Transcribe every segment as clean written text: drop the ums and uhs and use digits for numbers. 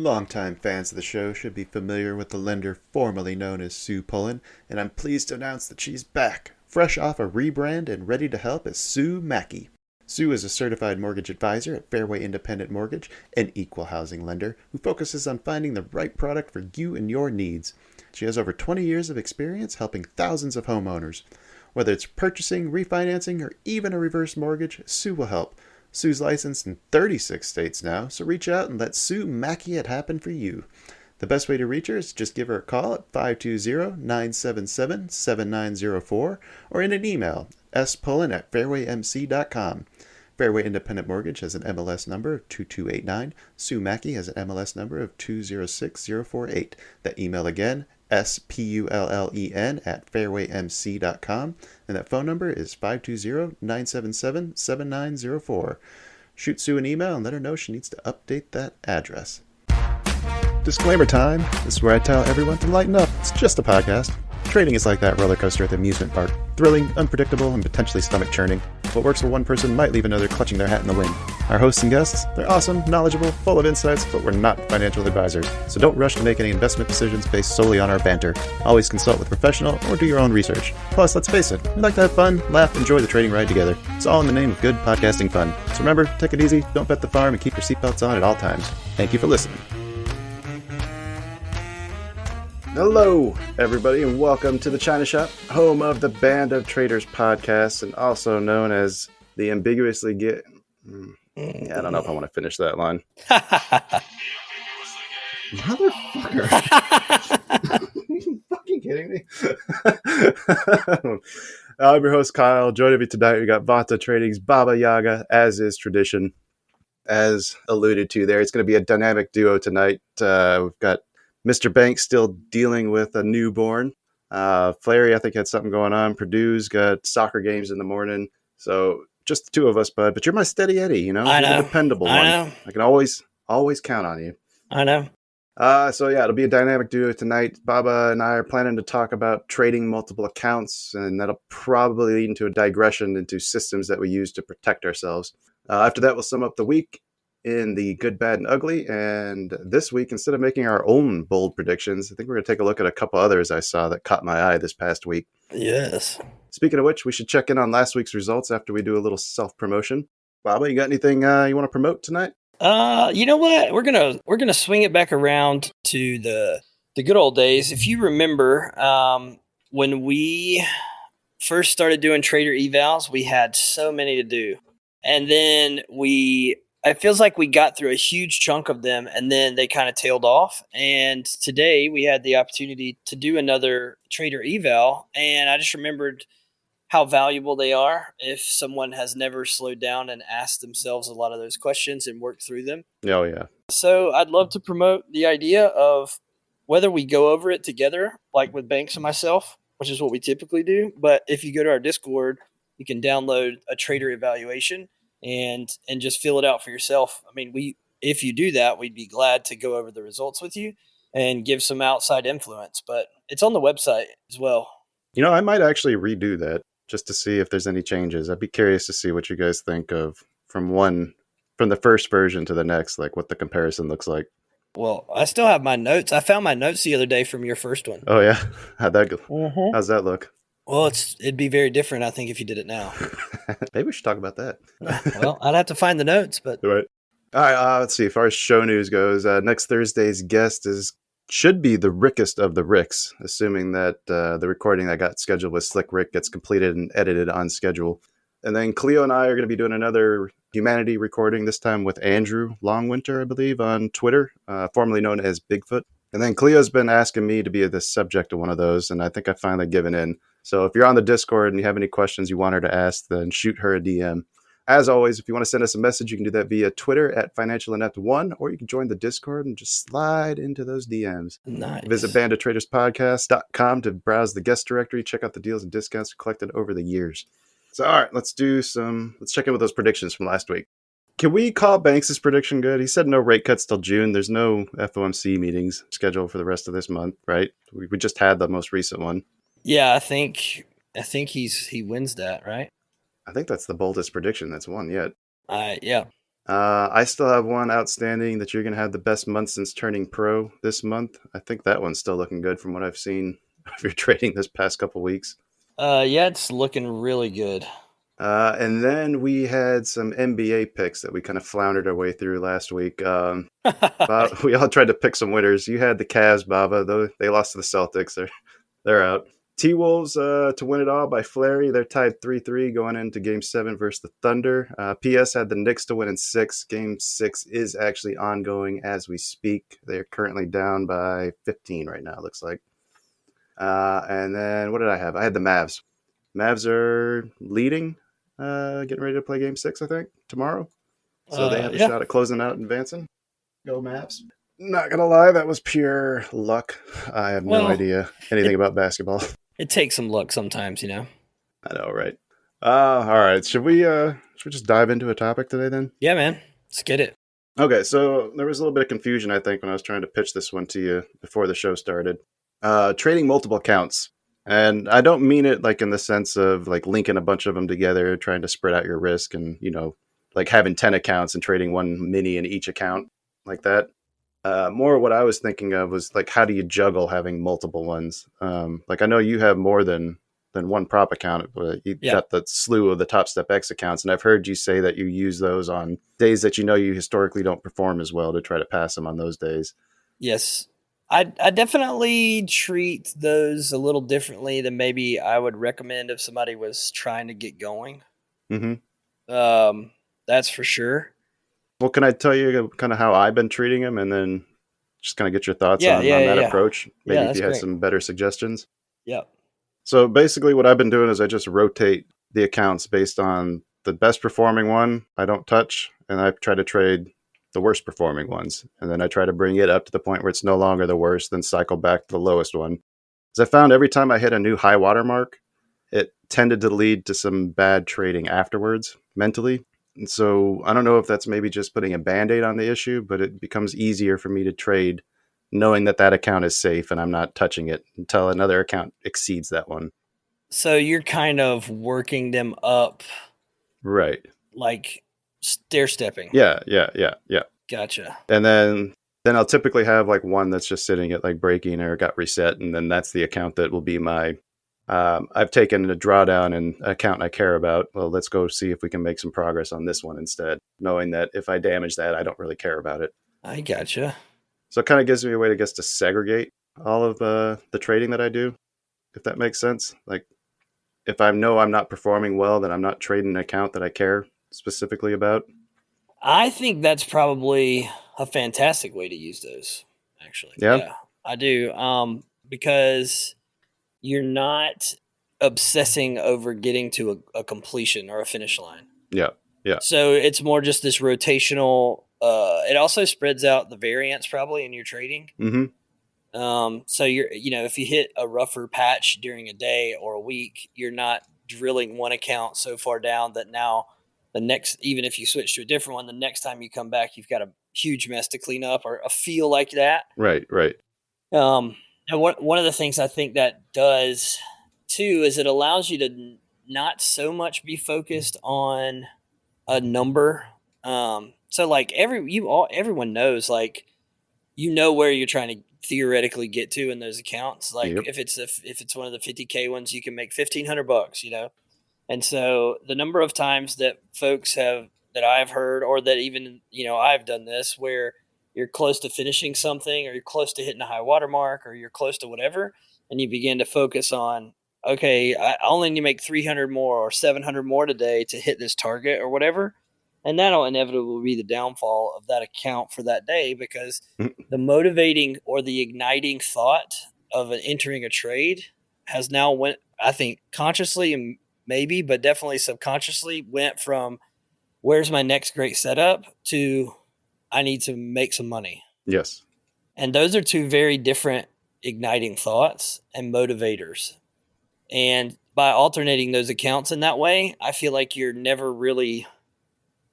Longtime fans of the show should be familiar with the lender formerly known as Sue Pullen, and I'm pleased to announce that she's back, fresh off a rebrand and ready to help as Sue Mackey. Sue is a certified mortgage advisor at Fairway Independent Mortgage, an equal housing lender who focuses on finding the right product for you and your needs. She has over 20 years of experience helping thousands of homeowners. Whether it's purchasing, refinancing, or even a reverse mortgage, Sue will help. Sue's licensed in 36 states now, so reach out and let Sue Mackey it happen for you. The best way to reach her is just give her a call at 520-977-7904 or in an email, spullen@fairwaymc.com. Fairway Independent Mortgage has an MLS number of 2289. Sue Mackey has an MLS number of 206048. That email again, spullen@fairwaymc.com, and that phone number is 520-977-7904. Shoot Sue an email and let her know she needs to update that address. Disclaimer time. This is where I tell everyone to lighten up. It's just a podcast. Trading is like that roller coaster at the amusement park. Thrilling, unpredictable, and potentially stomach-churning. What works for one person might leave another clutching their hat in the wind. Our hosts and guests, they're awesome, knowledgeable, full of insights, but we're not financial advisors. So don't rush to make any investment decisions based solely on our banter. Always consult with a professional or do your own research. Plus, let's face it, we like to have fun, laugh, enjoy the trading ride together. It's all in the name of good podcasting fun. So remember, take it easy, don't bet the farm, and keep your seatbelts on at all times. Thank you for listening. Hello, everybody, and welcome to the China Shop, home of the Band of Traders podcast, and also known as the ambiguously get. Yeah, I don't know if I want to finish that line. Motherfucker! Are you fucking kidding me? I'm your host, Kyle. Joining me tonight, we got Vata Trading's Baba Yaga, as is tradition. As alluded to there, it's going to be a dynamic duo tonight. We've got Mr. Banks still dealing with a newborn. Flary, I think, had something going on. Purdue's got soccer games in the morning. So just the two of us, bud. But you're my steady Eddie, you know? I You're know. the dependable I one. know. I can always count on you. I know. So yeah, it'll be a dynamic duo tonight. Baba and I are planning to talk about trading multiple accounts, and that'll probably lead into a digression into systems that we use to protect ourselves. After that, we'll sum up the week in the good, bad, and ugly. And this week, instead of making our own bold predictions, I think we're going to take a look at a couple others I saw that caught my eye this past week. Yes. Speaking of which, we should check in on last week's results after we do a little self-promotion. Baba, you got anything you want to promote tonight? You know what? We're gonna swing it back around to the good old days. If you remember, when we first started doing trader evals, we had so many to do, and then it feels like we got through a huge chunk of them, and then they kind of tailed off. And today we had the opportunity to do another trader eval, and I just remembered how valuable they are if someone has never slowed down and asked themselves a lot of those questions and worked through them. Oh, yeah. So I'd love to promote the idea of whether we go over it together, like with Banks and myself, which is what we typically do. But if you go to our Discord, you can download a trader evaluation and just fill it out for yourself. I mean, if you do that, we'd be glad to go over the results with you and give some outside influence. But it's on the website as well. You know, I might actually redo that just to see if there's any changes. I'd be curious to see what you guys think of from the first version to the next, like what the comparison looks like. Well, I still have my notes. I found my notes the other day from your first one. Oh, yeah? How'd that go? Mm-hmm. How's that look? Well, it'd be very different, I think, if you did it now. Maybe we should talk about that. Well, I'd have to find the notes, but... Right. All right, let's see. As far as show news goes, next Thursday's guest should be the Rickest of the Ricks, assuming that the recording that got scheduled with Slick Rick gets completed and edited on schedule. And then Cleo and I are going to be doing another Humanity recording, this time with Andrew Longwinter, I believe, on Twitter, formerly known as Bigfoot. And then Cleo's been asking me to be the subject of one of those, and I think I've finally given in. So if you're on the Discord and you have any questions you want her to ask, then shoot her a DM. As always, if you want to send us a message, you can do that via Twitter at FinancialInept1, or you can join the Discord and just slide into those DMs. Nice. Visit bandoftraderspodcast.com to browse the guest directory, check out the deals and discounts collected over the years. So, all right, let's check in with those predictions from last week. Can we call Banks' prediction good? He said no rate cuts till June. There's no FOMC meetings scheduled for the rest of this month, right? We just had the most recent one. Yeah, I think he wins that, right? I think that's the boldest prediction that's won yet. Yeah. I still have one outstanding that you're going to have the best month since turning pro this month. I think that one's still looking good from what I've seen of your trading this past couple weeks. Yeah, it's looking really good. And then we had some NBA picks that we kind of floundered our way through last week. We all tried to pick some winners. You had the Cavs, Baba, though they lost to the Celtics. They're out. T Wolves to win it all by Fleury. They're tied 3-3 going into Game 7 versus the Thunder. PS had the Knicks to win in 6. Game 6 is actually ongoing as we speak. They're currently down by 15 right now, it looks like. And then what did I have? I had the Mavs. Mavs are leading, getting ready to play Game 6, I think, tomorrow. So they have a Yeah. shot at closing out and advancing. Go Mavs. Not gonna lie, that was pure luck. I have no Well, idea anything about basketball. it takes some luck sometimes, you know. I know, right? All right. Should we just dive into a topic today then? Yeah, man. Let's get it. Okay, so there was a little bit of confusion, I think, when I was trying to pitch this one to you before the show started. Trading multiple accounts. And I don't mean it like in the sense of like linking a bunch of them together, trying to spread out your risk and, like having 10 accounts and trading one mini in each account like that. More what I was thinking of was like, how do you juggle having multiple ones? Like I know you have more than one prop account, but you Yeah. got the slew of the Top Step X accounts, and I've heard you say that you use those on days that you know you historically don't perform as well to try to pass them on those days. Yes. I definitely treat those a little differently than maybe I would recommend if somebody was trying to get going. Mm-hmm. That's for sure. Well, can I tell you kind of how I've been treating them, and then just kind of get your thoughts Yeah, on yeah, yeah, that yeah. approach? Yeah, Maybe if that's you had great. some better suggestions. Yeah. So basically, what I've been doing is I just rotate the accounts based on the best performing one I don't touch, and I try to trade the worst performing ones, and then I try to bring it up to the point where it's no longer the worst, then cycle back to the lowest one. Because I found every time I hit a new high water mark, it tended to lead to some bad trading afterwards mentally. And so I don't know if that's maybe just putting a band aid on the issue, but it becomes easier for me to trade knowing that that account is safe and I'm not touching it until another account exceeds that one. So you're kind of working them up Right. like stair stepping. Yeah. Gotcha. And then I'll typically have like one that's just sitting at like breaking or got reset, and then that's the account that will be my. I've taken a drawdown and account I care about. Well, let's go see if we can make some progress on this one instead, knowing that if I damage that, I don't really care about it. I gotcha. So it kind of gives me a way to guess to segregate all of the trading that I do, if that makes sense. Like if I know I'm not performing well, then I'm not trading an account that I care specifically about. I think that's probably a fantastic way to use those, actually. Yeah, Yeah, I do. Because you're not obsessing over getting to a completion or a finish line. yeah, yeah. So it's more just this rotational. It also spreads out the variance probably in your trading. Mm-hmm. So if you hit a rougher patch during a day or a week, you're not drilling one account so far down that now the next, even if you switch to a different one, the next time you come back, you've got a huge mess to clean up or a feel like that. Right. Um, and one of the things I think that does too is it allows you to not so much be focused on a number. So like everyone knows like where you're trying to theoretically get to in those accounts. Like Yep. if it's one of the 50K ones, you can make $1,500, And so the number of times that folks have that I've heard, or that even I've done this, where you're close to finishing something, or you're close to hitting a high water mark, or you're close to whatever, and you begin to focus on, okay, I only need to make 300 more or 700 more today to hit this target or whatever, and that'll inevitably be the downfall of that account for that day, because the motivating or the igniting thought of entering a trade has now went, I think, consciously and maybe, but definitely subconsciously went from where's my next great setup to I need to make some money. Yes. And those are two very different igniting thoughts and motivators. And by alternating those accounts in that way, I feel like you're never really,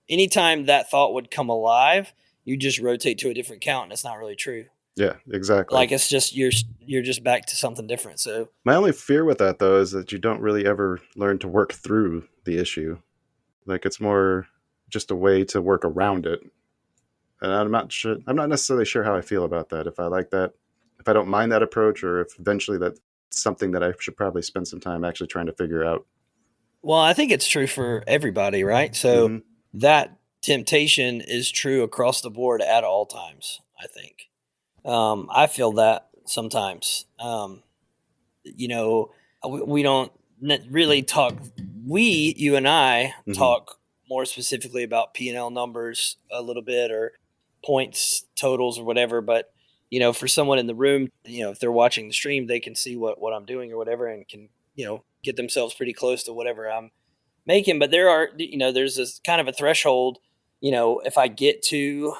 anytime that thought would come alive, you just rotate to a different count, and it's not really true. Yeah, exactly. Like it's just you're just back to something different. So My only fear with that though is that you don't really ever learn to work through the issue. Like it's more just a way to work around it. And I'm not sure. I'm not necessarily sure how I feel about that. If I like that, if I don't mind that approach, or if eventually that's something that I should probably spend some time actually trying to figure out. Well, I think it's true for everybody, right? So Mm-hmm. that temptation is true across the board at all times, I think. I feel that sometimes. You know, we don't really talk. You and I Mm-hmm. talk more specifically about P&L numbers a little bit, or points totals or whatever. But for someone in the room, if they're watching the stream, they can see what I'm doing or whatever, and can get themselves pretty close to whatever I'm making. But there's this kind of a threshold. If I get to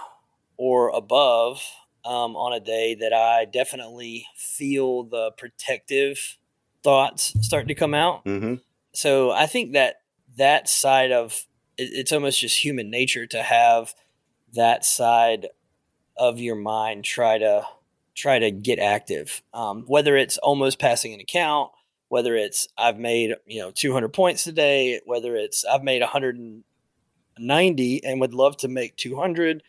or above on a day, that I definitely feel the protective thoughts starting to come out. Mm-hmm. So I think that side of it's almost just human nature to have that side of your mind try to get active. Whether it's almost passing an account, whether it's I've made 200 points today, whether it's I've made 190 and would love to make 200.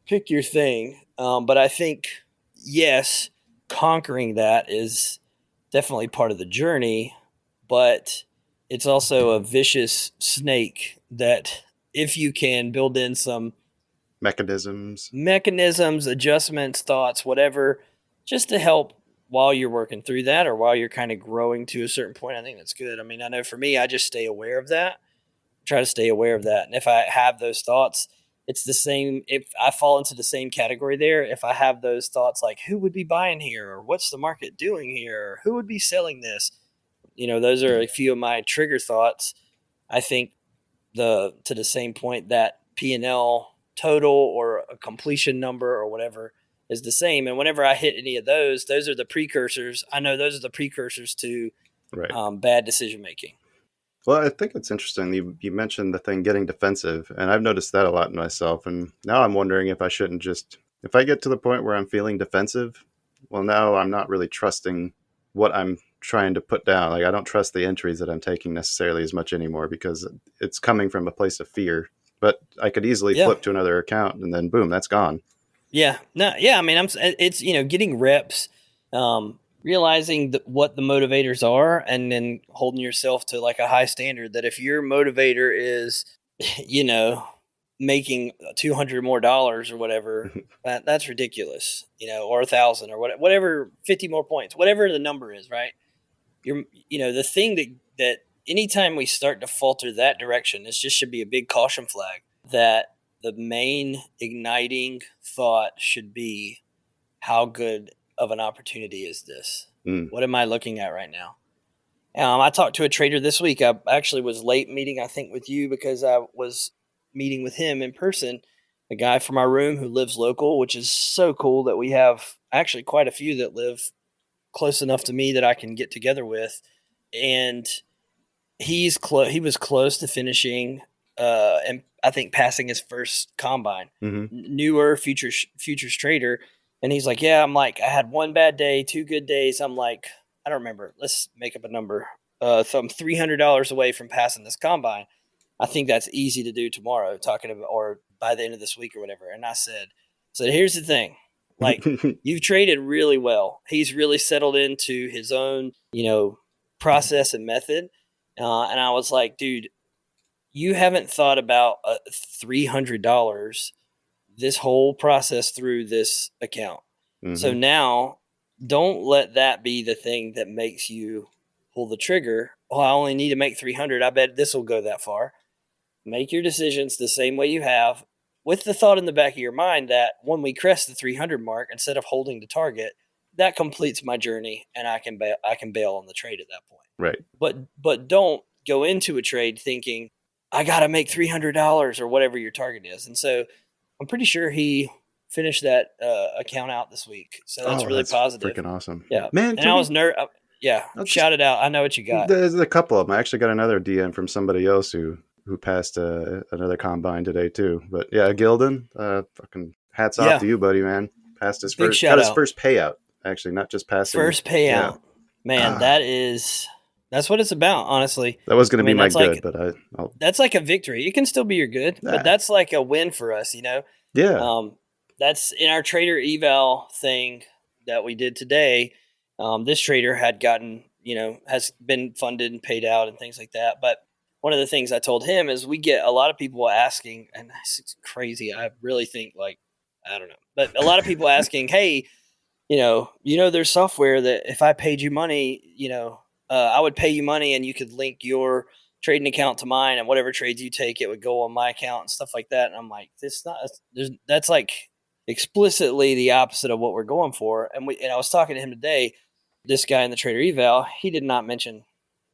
Pick your thing. But I think, yes, conquering that is definitely part of the journey, but it's also a vicious snake that, if you can build in some Mechanisms. mechanisms, adjustments, thoughts, whatever, just to help while you're working through that, or while you're kind of growing to a certain point, I think that's good. I mean, I know for me, I just stay aware of that, try to stay aware of that. And if I have those thoughts, it's the same. If I fall into the same category there, if I have those thoughts like, who would be buying here, or what's the market doing here, or who would be selling this, those are a few of my trigger thoughts. I think to the same point, that P&L total or a completion number or whatever is the same. And whenever I hit any of those are the precursors. I know those are the precursors to Right. bad decision making. Well, I think it's interesting. You mentioned the thing getting defensive, and I've noticed that a lot in myself. And now I'm wondering if I shouldn't just, if I get to the point where I'm feeling defensive, well, now I'm not really trusting what I'm trying to put down. Like, I don't trust the entries that I'm taking necessarily as much anymore, because it's coming from a place of fear. But I could easily Yeah. flip to another account, and then boom, that's gone. Yeah. No, yeah. I mean, it's, getting reps, realizing what the motivators are, and then holding yourself to like a high standard, that if your motivator is, you know, making $200 more or whatever, that's ridiculous, or 1,000 or whatever, 50 more points, whatever the number is, right? The thing that anytime we start to falter that direction, this just should be a big caution flag, that the main igniting thought should be, how good of an opportunity is this? Mm. What am I looking at right now? I talked to a trader this week. I actually was late meeting, I think, with you, because I was meeting with him in person, a guy from our room who lives local, which is so cool that we have actually quite a few that live close enough to me that I can get together with. And he was close to finishing, and I think passing his first combine. Mm-hmm. Newer futures trader, and he's like, yeah, I'm like, I had one bad day, 2 good days. I'm like, I don't remember. Let's make up a number. So I'm $300 away from passing this combine. I think that's easy to do tomorrow, talking about, or by the end of this week or whatever. And I said, here's the thing. Like, you've traded really well. He's really settled into his own, process and method. And I was like, dude, you haven't thought about $300 this whole process through this account. Mm-hmm. So now, don't let that be the thing that makes you pull the trigger. Oh, I only need to make 300. I bet this will go that far. Make your decisions the same way you have, with the thought in the back of your mind that when we crest the 300 mark, instead of holding the target, that completes my journey, and I can bail on the trade at that point. Right. But don't go into a trade thinking, I got to make $300 or whatever your target is. And so I'm pretty sure he finished that account out this week. So that's really positive. Freaking awesome. Yeah. Man, and I was nervous. Yeah. Shout it out. I know what you got. There's a couple of them. I actually got another DM from somebody else who passed another combine today too. But yeah, Gilden, fucking hats off to you, buddy, man. Passed his first payout, actually, not just passing. First payout. Yeah. Man, that's That's what it's about, honestly. That was going I to be mean, my that's good, like but I'll that's like a victory. It can still be your good, but nah. that's like a win for us, you know. Yeah. That's in our trader eval thing that we did today. This trader had gotten, has been funded and paid out and things like that. But one of the things I told him is we get a lot of people asking, and it's crazy. I really think like, I don't know, but a lot of people asking, hey, there's software that if I paid you money, I would pay you money and you could link your trading account to mine, and whatever trades you take, it would go on my account and stuff like that. And I'm like, that's like explicitly the opposite of what we're going for. And I was talking to him today, this guy in the trader eval, he did not mention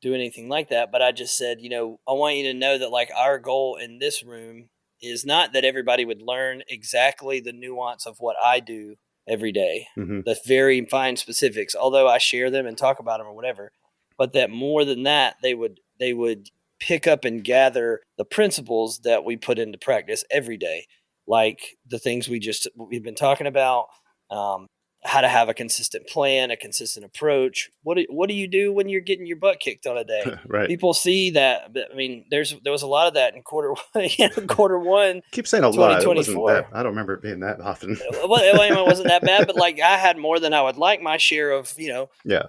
do anything like that. But I just said, I want you to know that like our goal in this room is not that everybody would learn exactly the nuance of what I do every day, Mm-hmm. the very fine specifics, although I share them and talk about them or whatever, but that more than that, they would pick up and gather the principles that we put into practice every day, like the things we've been talking about, how to have a consistent plan, a consistent approach. What do you do when you're getting your butt kicked on a day? Right. People see that. I mean, there was a lot of that in quarter one, Keep saying a lot. It wasn't that. 2024. I don't remember it being that often. Well, it wasn't that bad, but like I had more than I would like my share of, Yeah.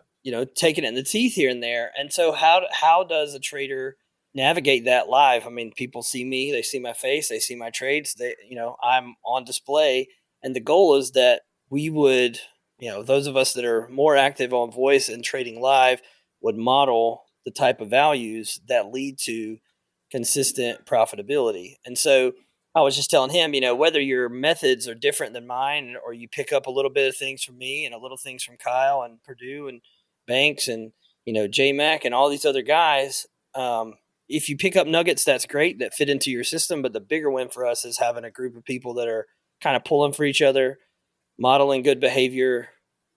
taking it in the teeth here and there. And so how does a trader navigate that live? I mean, people see me, they see my face, they see my trades, I'm on display. And the goal is that we would, those of us that are more active on voice and trading live would model the type of values that lead to consistent profitability. And so I was just telling him, whether your methods are different than mine, or you pick up a little bit of things from me and a little things from Kyle and Purdue and Banks and, J Mac and all these other guys, if you pick up nuggets, that's great, that fit into your system. But the bigger win for us is having a group of people that are kind of pulling for each other, modeling good behavior,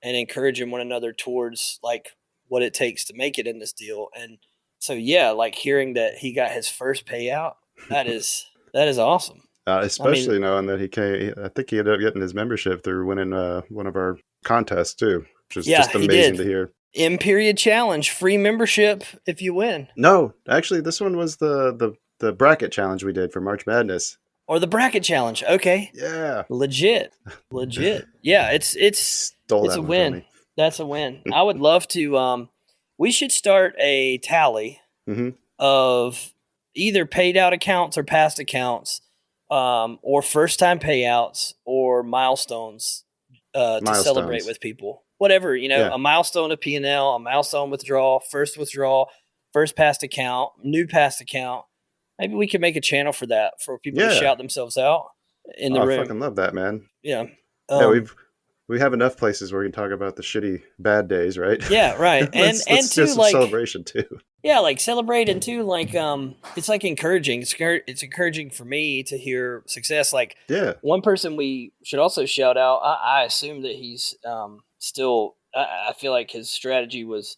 and encouraging one another towards like what it takes to make it in this deal. And so, yeah, like hearing that he got his first payout, that is awesome. Especially knowing that I think he ended up getting his membership through winning one of our contests too, which is just amazing to hear. M period challenge, free membership if you win. No, actually, this one was the bracket challenge we did for March Madness. Or the bracket challenge. Okay. Yeah. Legit. Yeah, it's a win. That's a win. I would love to. We should start a tally of either paid out accounts or past accounts, or first time payouts or milestones to celebrate with people. Whatever, a milestone of P&L, a milestone withdrawal, first past account, new past account. Maybe we could make a channel for that, for people to shout themselves out in the room. I fucking love that, man. Yeah. We have enough places where we can talk about the shitty bad days, right? Yeah, right. let's too, some like celebration too. Yeah, like celebrate, and too, like it's like encouraging. It's encouraging for me to hear success. Like, one person we should also shout out. I assume that he's still. I feel like his strategy was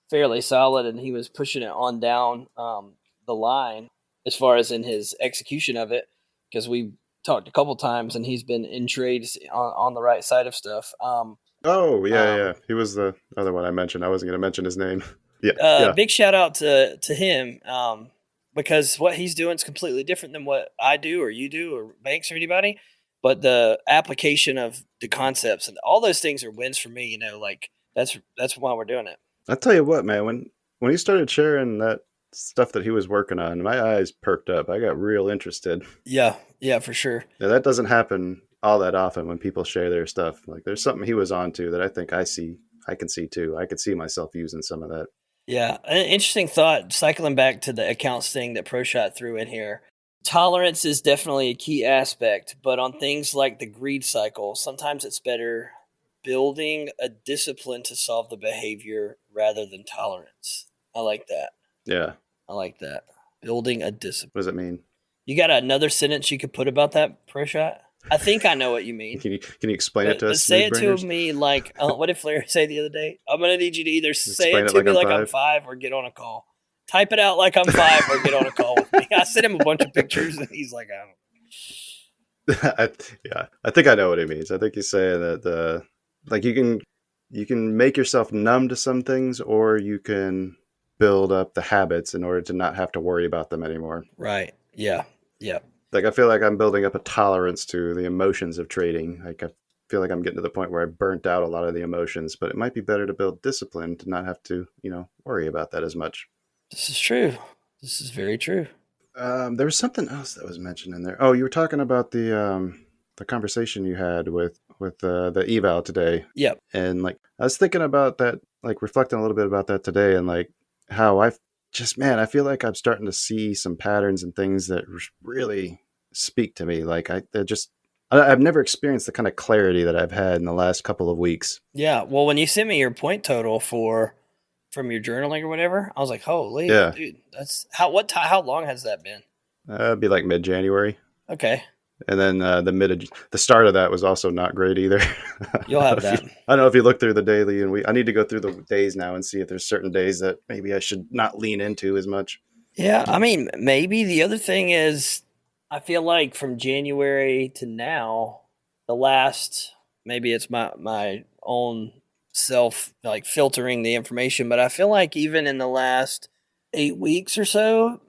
fairly solid, and he was pushing it on down the line as far as in his execution of it, because we talked a couple times and he's been in trades on the right side of stuff. He was the other one I mentioned. I wasn't going to mention his name. Big shout out to him, because what he's doing is completely different than what I do or you do or Banks or anybody, but the application of the concepts and all those things are wins for me. Like that's why we're doing it. I'll tell you what, man, when he started sharing that stuff that he was working on, my eyes perked up. I got real interested. Yeah, for sure. Now, that doesn't happen all that often when people share their stuff. Like, there's something he was onto that I think I can see too. I could see myself using some of that. Yeah, an interesting thought, cycling back to the accounts thing that ProShot threw in here. Tolerance is definitely a key aspect, but on things like the greed cycle, sometimes it's better building a discipline to solve the behavior rather than tolerance. I like that. Yeah. I like that. Building a discipline. What does it mean? You got another sentence you could put about that, ProShot? I think I know what you mean. Can you explain it to us? Say it to me like, what did Flair say the other day? I'm going to need you to either say it to me like I'm 5 or get on a call. Type it out like I'm 5 or get on a call with me. I sent him a bunch of pictures and he's like, I don't. I think I know what he means. I think he's saying that like you can make yourself numb to some things, or you can build up the habits in order to not have to worry about them anymore. Right. Yeah. Yeah. Like I feel like I'm building up a tolerance to the emotions of trading. Like I feel like I'm getting to the point where I burnt out a lot of the emotions, but it might be better to build discipline to not have to, worry about that as much. This is true. This is very true. There was something else that was mentioned in there. Oh, you were talking about the conversation you had with the eval today, Yep. and like I was thinking about that, like reflecting a little bit about that today, and like how I just man, I feel like I'm starting to see some patterns and things that really speak to me. Like I've never experienced the kind of clarity that I've had in the last couple of weeks. Yeah. Well, when you sent me your point total from your journaling or whatever, I was like, "Holy, Yeah, dude, that's how long has that been?" it'd be like mid January. Okay, And then the start of that was also not great either. you'll have that. I don't know if you look through the daily and I need to go through the days now and see if there's certain days that maybe I should not lean into as much. Yeah, I mean, maybe the other thing is, I feel like from January to now, the last maybe it's my own self like filtering the information, but I feel like even in the last 8 weeks or so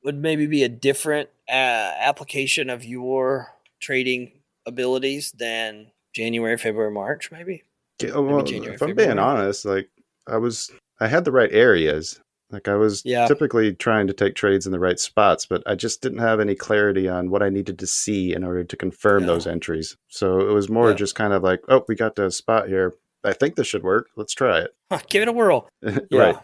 would maybe be a different application of your trading abilities than January, February, March, maybe Well, January, if I'm being February. honest, like I had the right areas. Like I was Yeah, typically trying to take trades in the right spots, but I just didn't have any clarity on what I needed to see in order to confirm yeah, those entries. So it was more yeah. just kind of like, oh, we got the spot here. I think this should work. Let's try Huh, give it a whirl. it. Right. Yeah.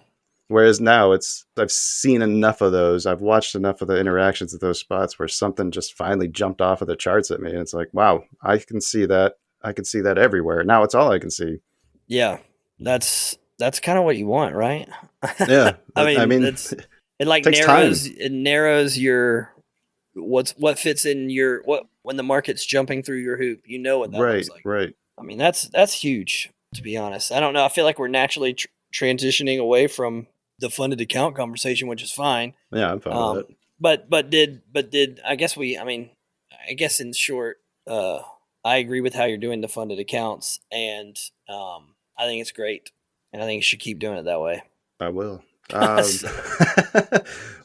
Whereas now I've seen enough of those. I've watched enough of the interactions at those spots where something just finally jumped off of the charts at me. And it's like, wow, I can see that. I can see that everywhere. Now it's all I can see. Yeah, that's kind of what you want, right? Yeah. I I mean, mean, it's it like takes time. narrows your what fits in your what when the market's jumping through your hoop. You know what that looks Right. like. Right. I mean, that's huge to be honest. I don't know. I feel like we're naturally transitioning away from the funded account conversation, which is fine. Yeah. I'm fine with that. Um, but did I guess we? I mean, I guess in short, I agree with how you're doing the funded accounts, and I think it's great, and I think you should keep doing it that way. I will.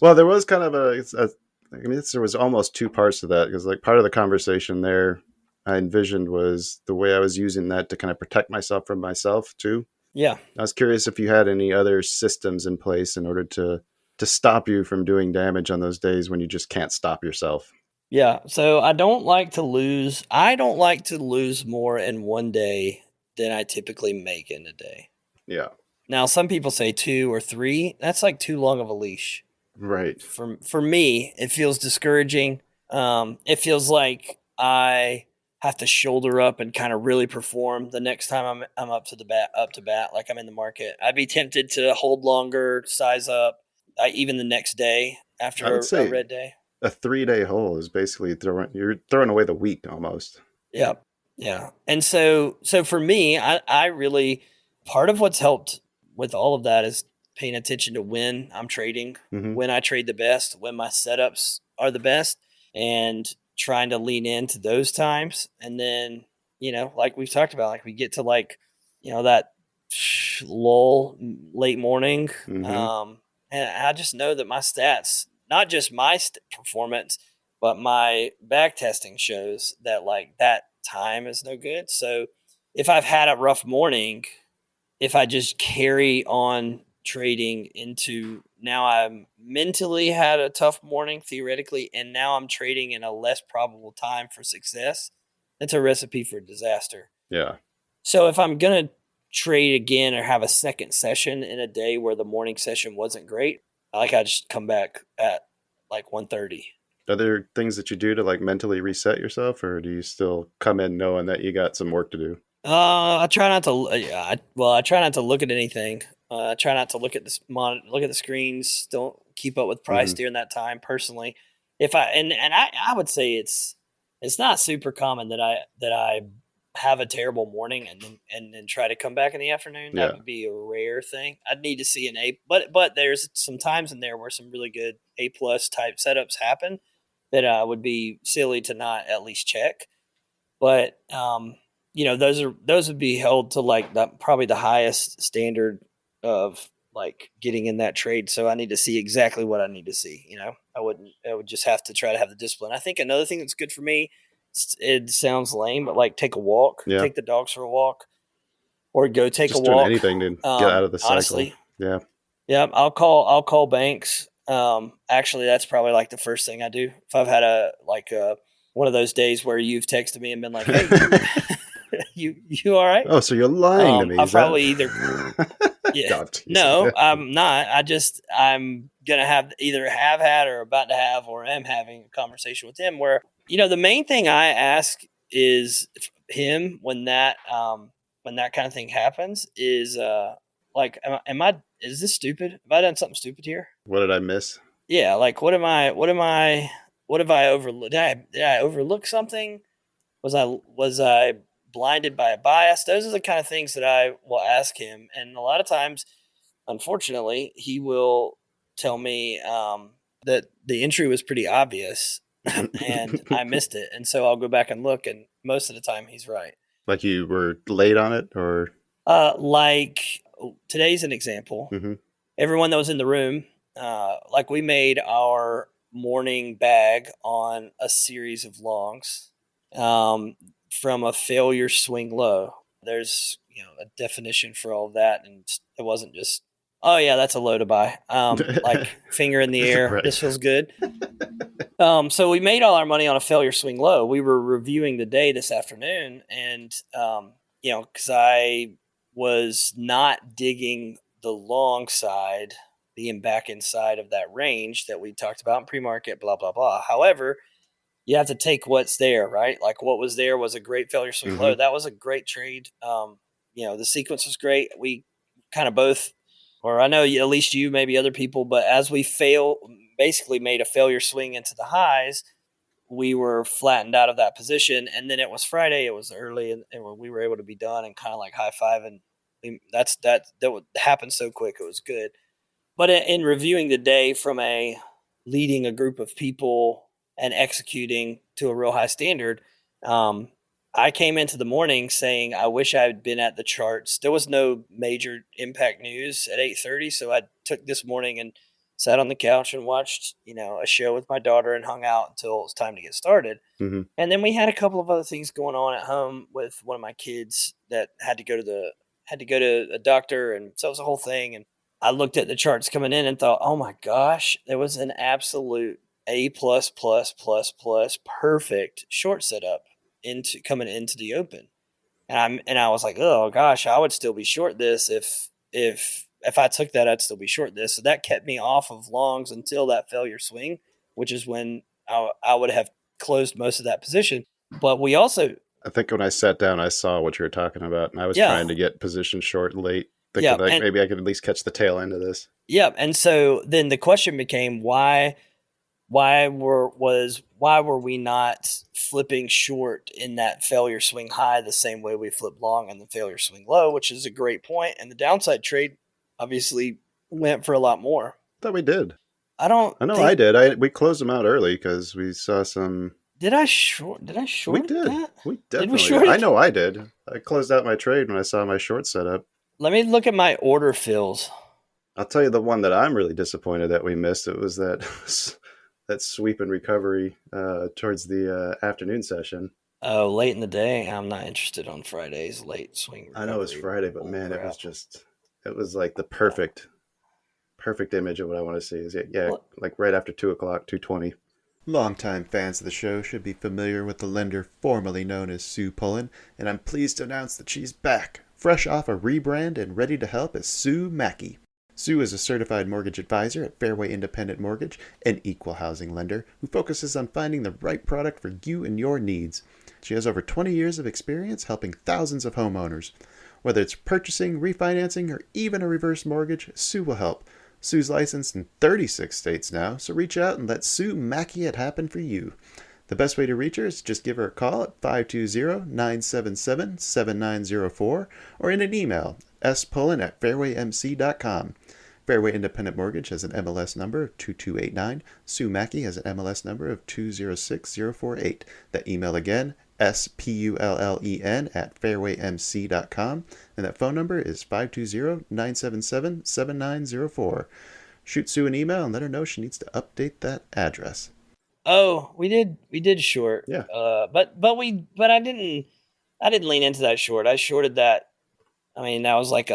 Well, there was kind of I mean, there was almost two parts to that because, like, part of the conversation there I envisioned was the way I was using that to kind of protect myself from myself too. Yeah, I was curious if you had any other systems in place in order to stop you from doing damage on those days when you just can't stop yourself. yeah. So I don't like to lose. I don't like to lose more in one day than I typically make in a day. Yeah. Now, some people say 2 or 3. That's like too long of a leash. Right. For me, it feels discouraging. It feels like I have to shoulder up and kind of really perform the next time I'm up to bat, like I'm in the market. I'd be tempted to hold longer, size up, even the next day I would after a say red day. a 3 day hole is basically you're throwing away the week almost. Yeah, yeah. And so for me, I really part of what's helped with all of that is paying attention to when I'm trading, Hmm. when I trade the best, when my setups are the best, and trying to lean into those times. And then, like we've talked about, like we get to like, that lull late morning. Hmm. Um, and I just know that my stats, not just my performance, but my back testing shows that like that time is no good. So if I've had a rough morning, if I just carry on trading into now I'm mentally had a tough morning theoretically, and now I'm trading in a less probable time for success, that's a recipe for disaster. Yeah. So if I'm going to trade again or have a second session in a day where the morning session wasn't great, I just come back at like 1:30. Are there things that you do to like mentally reset yourself, or do you still come in knowing that you got some work to do? I try not to. Yeah, I try not to look at anything. I try not to look at this look at the screens. Don't keep up with price Hmm. during that time. Personally, if I and I would say it's not super common that I have a terrible morning and then try to come back in the afternoon. That Yeah. would be a rare thing. I'd need to see an A, but there's some times in there where some really good A+ type setups happen that would be silly to not at least check. But those would be held to like probably the highest standard of like getting in that trade. So I need to see exactly what I need to see. I would just have to try to have the discipline. I think another thing that's good for me, it sounds lame, but like take a walk, Yeah. take the dogs for a walk, or go take a Just doing walk. anything to get out of the cycle. Honestly, Yeah. yeah, I'll call banks. Actually, that's probably like the first thing I do. If I've had one of those days where you've texted me and been like, "Hey, you all right?" Oh, so you're lying to me? I'll Is that... probably either yeah. God, No, I'm not. I'm gonna either have had or about to have or am having a conversation with him where the main thing I ask is him when that kind of thing happens is like is this stupid? Have I done something stupid here? What did I miss? Yeah, like what have I overlooked? Did I overlook something? Was I blinded by a bias? Those are the kind of things that I will ask him, and a lot of times, unfortunately, he will tell me that the entry was pretty obvious and I missed it, and so I'll go back and look, and most of the time he's right. Like you were late on it, or Like today's an example. Everyone that was in the room, like we made our morning bag on a series of longs from a failure swing low. There's a definition for all of that, and it wasn't just, oh yeah, that's a low to buy. Like finger in the air, Right. This feels good. So we made all our money on a failure swing low. We were reviewing the day this afternoon, and because I was not digging the long side, being back inside of that range that we talked about in pre-market, blah, blah, blah. However, you have to take what's there, right? Like what was there was a great failure swing low. That was a great trade. The sequence was great. We kind of both, or I know at least you, maybe other people, but as we basically made a failure swing into the highs, we were flattened out of that position. And then it was Friday, it was early, and we were able to be done and kind of like high five. And that would happen so quick. It was good. But in reviewing the day from leading a group of people and executing to a real high standard, I came into the morning saying, I wish I had been at the charts. There was no major impact news at 8:30. So I took this morning and sat on the couch and watched, a show with my daughter and hung out until it was time to get started. And then we had a couple of other things going on at home with one of my kids that had to go to a doctor. And so it was a whole thing. And I looked at the charts coming in and thought, oh my gosh, there was an absolute A++++ perfect short setup coming into the open. And I was like, oh gosh, I would still be short this if I took that, I'd still be short this. So that kept me off of longs until that failure swing, which is when I would have closed most of that position. But we also, I think when I sat down, I saw what you were talking about, and I was trying to get position short late, thinking maybe I could at least catch the tail end of this. Yeah, and so then the question became, why were we not flipping short in that failure swing high the same way we flipped long in the failure swing low, which is a great point. And the downside trade obviously went for a lot more. I thought we did. I did. We closed them out early because we saw some. Did I short? We did. That? We definitely. Did we short? I know I did. I closed out my trade when I saw my short setup. Let me look at my order fills. I'll tell you the one that I'm really disappointed that we missed. It was that sweep and recovery towards the afternoon session. Oh, late in the day. I'm not interested on Fridays. Late swing recovery. I know it's Friday, but man, it was like the perfect image of what I want to see. Is like right after 2:00, 2:20. Longtime fans of the show should be familiar with the lender formerly known as Sue Pullen, and I'm pleased to announce that she's back, fresh off a rebrand and ready to help as Sue Mackey. Sue is a certified mortgage advisor at Fairway Independent Mortgage, an equal housing lender who focuses on finding the right product for you and your needs. She has over 20 years of experience helping thousands of homeowners. Whether it's purchasing, refinancing, or even a reverse mortgage, Sue will help. Sue's licensed in 36 states now, so reach out and let Sue Mackey it happen for you. The best way to reach her is just give her a call at 520-977-7904 or in an email, spullen@fairwaymc.com. Fairway Independent Mortgage has an MLS number of 2289. Sue Mackey has an MLS number of 206048. That email again, SPULLEN at fairwaymc.com. And that phone number is 520-977-7904. Shoot Sue an email and let her know she needs to update that address. Oh, we did short. Yeah. But I didn't lean into that short. I shorted that. I mean, that was like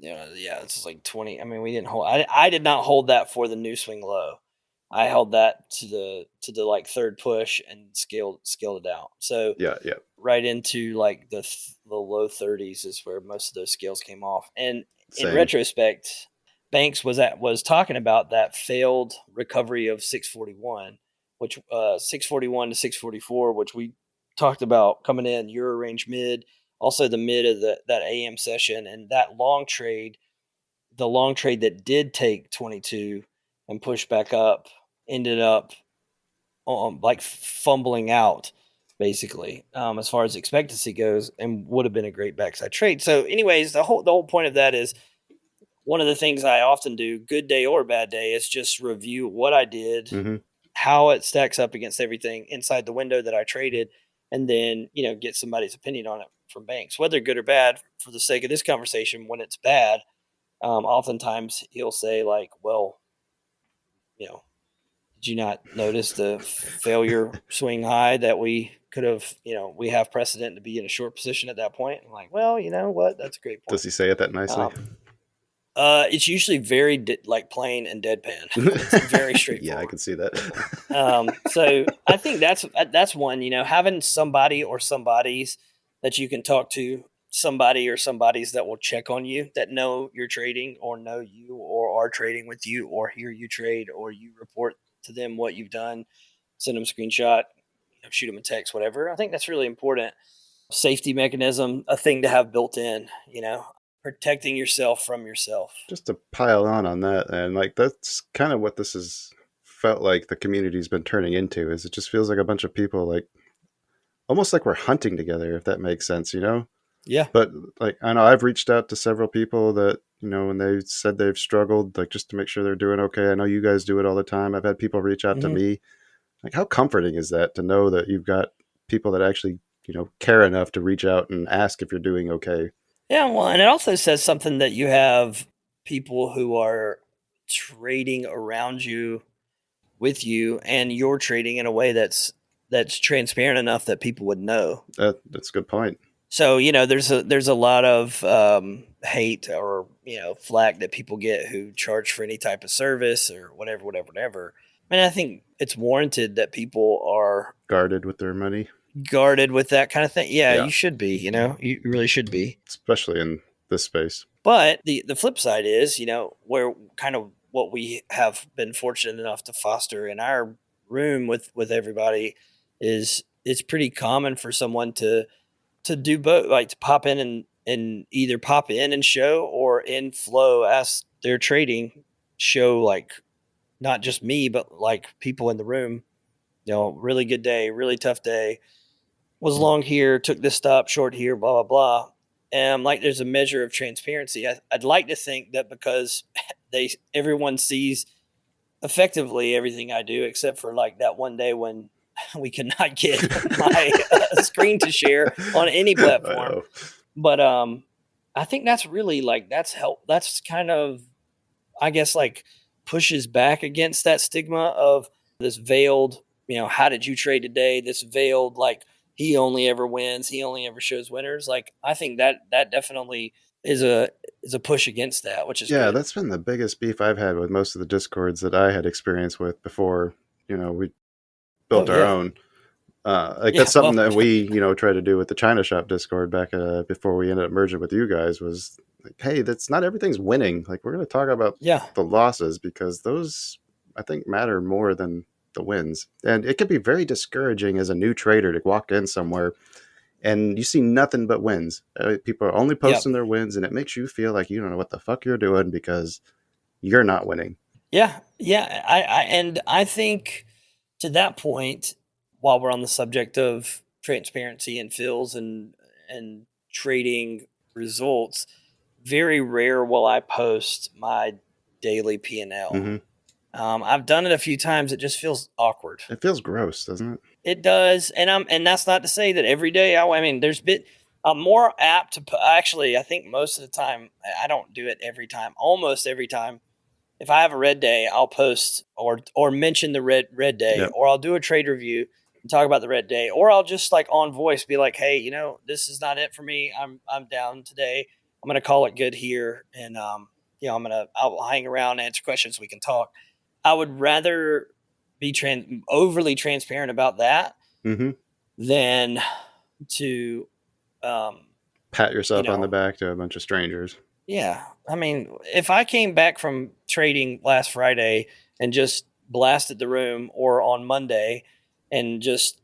yeah, it's like 20. I mean, we didn't hold. I did not hold that for the new swing low. I held that to the like third push and scaled it out. So Yeah. Yeah. right into like the low 30s is where most of those scales came off. And in Same. retrospect, Banks was talking about that failed recovery of 641, which 641 to 644, which we talked about coming in Euro range mid, also the mid of that AM session, and that long trade, the long trade that did take 22 and push back up, ended up like fumbling out basically, as far as expectancy goes, and would have been a great backside trade. So anyways, the whole point of that is, one of the things I often do, good day or bad day, is just review what I did, Mm-hmm. how it stacks up against everything inside the window that I traded, and then, get somebody's opinion on it from Banks, whether good or bad. For the sake of this conversation, when it's bad, oftentimes he'll say like, well, you know, did you not notice the failure swing high that we could have, we have precedent to be in a short position at that point? I'm like, well, you know what? That's a great Does point. he say it that nicely? It's usually very like plain and deadpan. It's very straightforward. Yeah, I can see that. So I think that's one. Having somebody or somebody's that you can talk to, somebody or somebody's that will check on you, that know you're trading or know you or are trading with you or hear you trade, or you report to them what you've done, send them a screenshot, shoot them a text, whatever. I think that's really important. Safety mechanism, a thing to have built in. Protecting yourself from yourself. Just to pile on that, and like that's kind of what this has felt like the community's been turning into, is it just feels like a bunch of people, like almost like we're hunting together, if that makes sense, Yeah. But like, I know I've reached out to several people that, when they said they've struggled, like just to make sure they're doing okay. I know you guys do it all the time. I've had people reach out to Mm-hmm. me. Like, how comforting is that to know that you've got people that actually, care enough to reach out and ask if you're doing okay? Yeah, well, and it also says something that you have people who are trading around you, with you, and you're trading in a way that's transparent enough that people would know. That's a good point. So there's a lot of hate or flack that people get who charge for any type of service or whatever. I mean, I think it's warranted that people are Guarded with their money. guarded with that kind of thing. Yeah, Yeah. you should be. You really should be. Especially in this space. But the flip side is, where kind of what we have been fortunate enough to foster in our room with everybody is, it's pretty common for someone to do both, like to pop in and either pop in and show, or in flow as they're trading, show, like not just me, but like people in the room, really good day, really tough day, was long here, took this stop short here, blah, blah, blah. And like, there's a measure of transparency. I'd like to think that because everyone sees effectively everything I do, except for like that one day when we could not get my screen to share on any platform. But I think that's really like, that's help. That's kind of, I guess, like pushes back against that stigma of this veiled, how did you trade today? This veiled, like, he only ever wins, he only ever shows winners. Like, I think that definitely is a push against that, which is Yeah, good. that's been the biggest beef I've had with most of the discords that I had experience with before, we Oh built our yeah. own. Like Yeah. that's something Well, that we, try to do with the China Shop Discord back before we ended up merging with you guys, was like, hey, that's not everything's winning. Like, we're going to talk about yeah. the losses, because those, I think, matter more than the wins. And it can be very discouraging as a new trader to walk in somewhere and you see nothing but wins. People are only Yeah. posting their wins, and it makes you feel like you don't know what the fuck you're doing because you're not winning. Yeah. Yeah. And I think, to that point, while we're on the subject of transparency and fills and trading results, very rare will I post my daily P&L. Mm-hmm. I've done it a few times. It just feels awkward. It feels gross, doesn't it? It does, and that's not to say that every day. I mean, I'm more apt to actually. I think most of the time, I don't do it every time. Almost every time, if I have a red day, I'll post or mention the red day, Yep. or I'll do a trade review and talk about the red day, or I'll just like on voice be like, hey, this is not it for me. I'm down today. I'm gonna call it good here, and I'll hang around, answer questions, we can talk. I would rather be overly transparent about that Mm-hmm. than to um, Pat you yourself on the know back to a bunch of strangers. yeah, I mean, if I came back from trading last Friday and just blasted the room, or on Monday and just,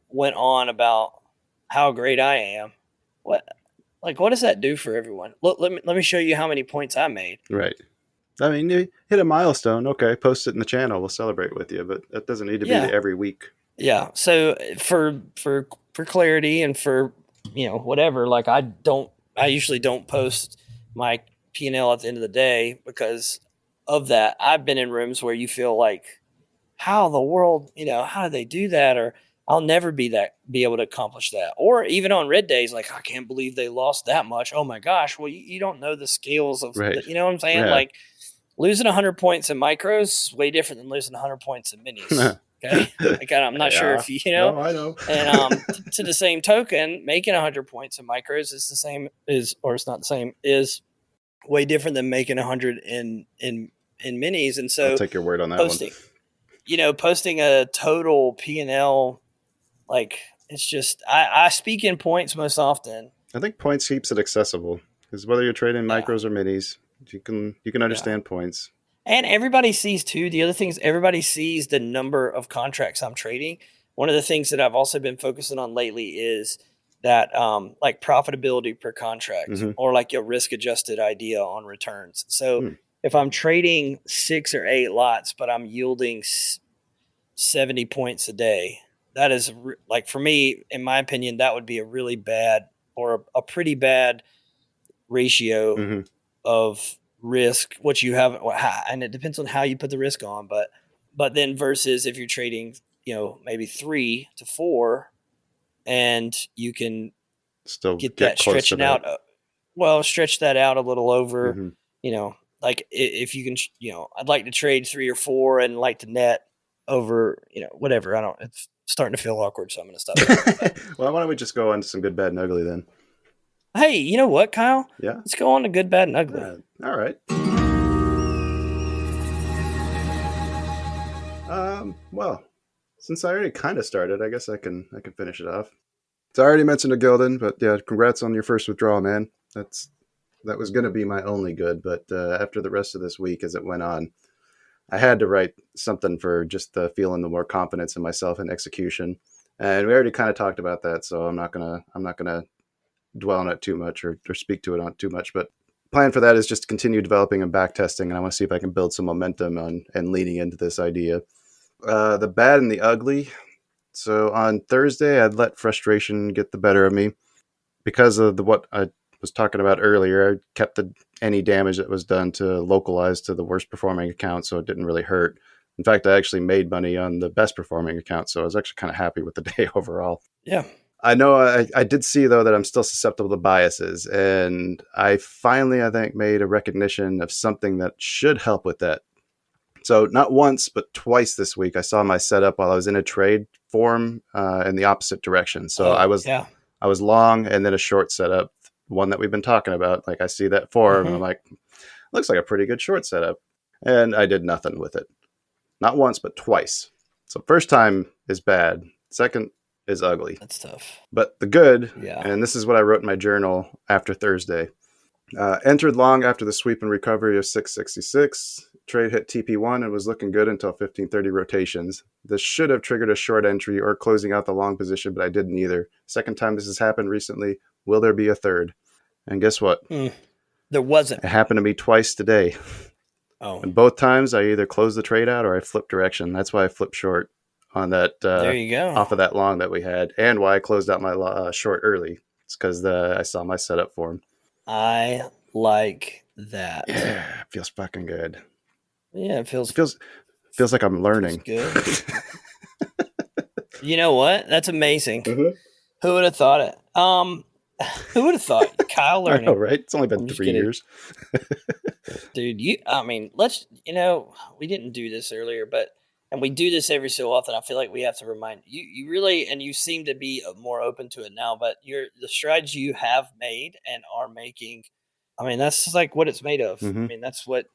went on about how great I am, what what does that do for everyone? Look, let me show you how many points I made. Right. I mean, you hit a milestone. Okay, post it in the channel. We'll celebrate with you, but that doesn't need to be Yeah. the every week. Yeah. So for clarity and for whatever, like I usually don't post my P&L at the end of the day because of that. I've been in rooms where you feel like, how in the world, how do they do that? Or I'll never be able to accomplish that. Or even on red days, like, I can't believe they lost that much. Oh my gosh. Well, you don't know the scales of Right. you know what I'm saying? Yeah. Like, losing 100 points in micros is way different than losing 100 points in minis. Okay. Like, I'm not sure Yeah. if No, I know. and to the same token, making 100 points in micros is the same or it's not the same, is way different than making 100 in minis. And I'll so take your word on that one. posting a total P&L, like, it's just, I speak in points most often. I think points keeps it accessible because whether you're trading Yeah. micros or minis, you can understand points. And everybody sees too. The other thing is everybody sees the number of contracts I'm trading. One of the things that I've also been focusing on lately is that like profitability per contract, Mm-hmm. or like your risk adjusted idea on returns. So Hmm. if I'm trading 6 or 8 lots, but I'm yielding 70 points a day, that is like, for me, in my opinion, that would be a really bad, or a pretty bad ratio Mm-hmm. of risk, what you have, and it depends on how you put the risk on, but then versus if you're trading, maybe 3 to 4, and you can Still get get that close to stretching that. out, stretch that out a little over, Mm-hmm. like, if you can, I'd like to trade 3 or 4 and like to net over, whatever. I don't, it's starting to feel awkward, so I'm going to stop talking. Well, why don't we just go on to some good, bad, and ugly then? Hey, you know what, Kyle? Yeah. Let's go on to good, bad, and ugly. All right. Well, since I already kind of started, I guess I can finish it off. So I already mentioned a Gildan, but yeah, congrats on your first withdrawal, man. That was going to be my only good, but after the rest of this week, as it went on, I had to write something for just the feeling the more confidence in myself and execution. And we already kind of talked about that, so I'm not gonna dwell on it too much or speak to it on too much. But plan for that is just to continue developing and back testing, and I want to see if I can build some momentum on and leaning into this idea. The bad and the ugly. So on Thursday, I'd let frustration get the better of me because of what I was talking about earlier. I kept any damage that was done to localize to the worst performing account, so it didn't really hurt. In fact, I actually made money on the best performing account, so I was actually kind of happy with the day overall. Yeah. I know I did see, though, that I'm still susceptible to biases, and I finally, I think, made a recognition of something that should help with that. So not once, but twice this week, I saw my setup while I was in a trade form in the opposite direction. So I Oh, was yeah. I was long and then a short setup, one that we've been talking about. Like I see that form, and I'm like, looks like a pretty good short setup, and I did nothing with it. Not once, but twice. So first time is bad. Second is ugly. That's tough. But the good, Yeah. and this is what I wrote in my journal after Thursday. Entered long after the sweep and recovery of 666. Trade hit TP1 and was looking good until 1530 rotations. This should have triggered a short entry or closing out the long position, but I didn't either. Second time this has happened recently. Will there be a third? And guess what? There wasn't. It happened to me twice today. Oh, And both times I either closed the trade out or I flipped direction. That's why I flipped short on that there you go. off of that long that we had, and why I closed out my short early. It's because I saw my setup for him. I like that. Yeah, it feels fucking good. Yeah, it feels Feels like I'm learning. good. You know what? That's amazing. Mhm. Who would have thought it? Who would have thought? Kyle I know, learning. right? It's only been I'm just 3 kidding. years. Dude, we didn't do this earlier, and we do this every so often. I feel like we have to remind you really, and you seem to be more open to it now, but the strides you have made and are making, I mean, that's just like what it's made of. I Mhm. mean, that's what